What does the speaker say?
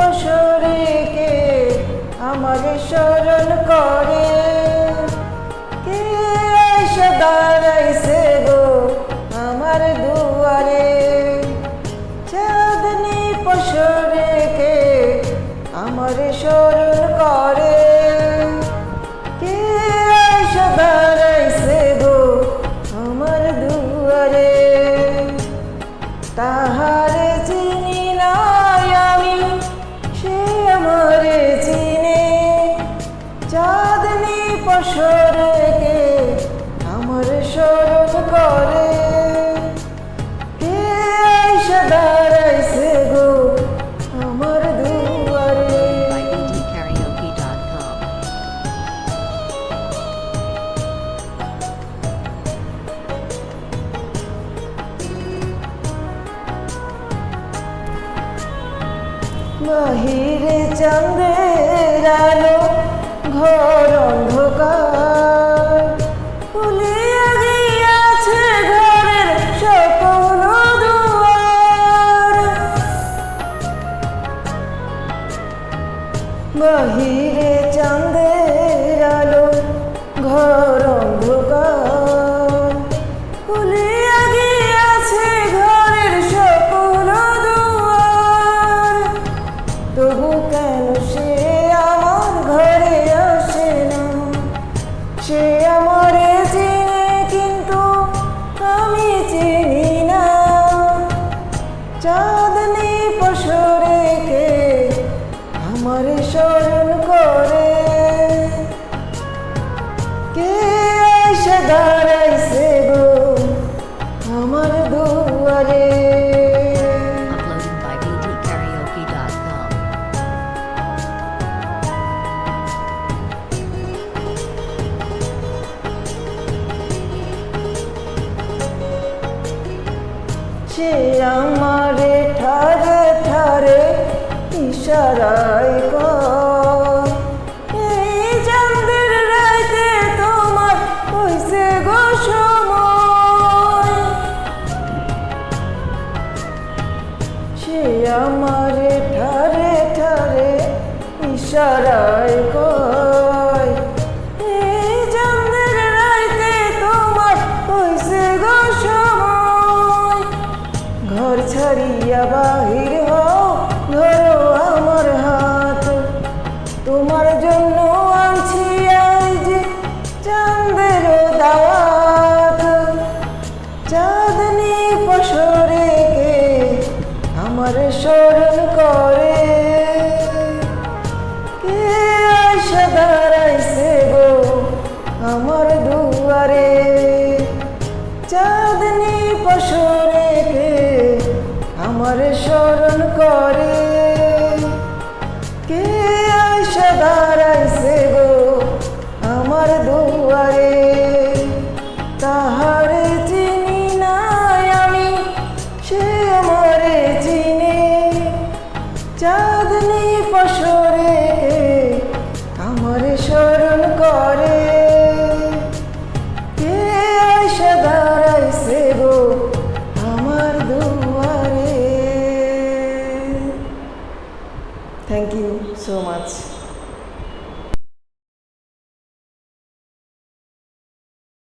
পশরে কে আমার স্মরণ করে, কে এসে দাঁড়াইছে গো আমার দুয়ারে। চাঁদনি পশরে কে আমার স্মরণ করে, কে এসে দাঁড়াইছে গো আমার দুয়ারে। তাহারে চিনি নাই আমি, সে আমারে চিনে। চাঁদনি পশরে কে আমার স্মরণ করে, কে এসে দাঁড়াইছে গো আমার দুয়ারে। ByBTKaraoke.com. বাহিরে চাঁদের আলো, ঘর অন্ধকার, খুলিয়া গিয়াছে ঘরের সকল দুয়ার। বাহিরে চাঁদের আলো, ঘর অন্ধকার, খুলিয়া গিয়াছে ঘরের সকল দুয়ার। তবু কেন সে আমার ঘরে আসে না? সে আমারে চিনে কিন্তু আমি চিনি না। চাঁদনি পশরে কে আমার স্মরণ করে, কে এসে দাঁড়াইছে গো আমার দুয়ারে। Uploaded by BTKaraoke.com. সে আমারে ঠারে ঠারে ইশারায় কয়, এই চাঁদের রাইতে তোমার হইছে গো সময়। সে আমারে ঠারে ঠারে ইশারায় কয়, এই চাঁদের রাইতে তোমার হইছে গো সময়। ঘর ছাড়িয়া বাহির হও, ধরো আমার হাত, তোমার জন্য আনছি আজ চাঁদের দাওয়াত। চাঁদনি পশরে কে আমার স্মরণ করে, কে এসে দাঁড়াইছে গো আমার দুয়ারে। চাঁদনি পশরে কে আমার স্মরণ করে, কে এসে দাঁড়াইছে গো আমার দুয়ারে। তাহারে চিনি নাই আমি, সে আমারে চিনে। চাঁদনি পশরে কে আমার স্মরণ করে, কে এসে দাঁড়াইছে গো আমার দুয়ারে। Thank you so much.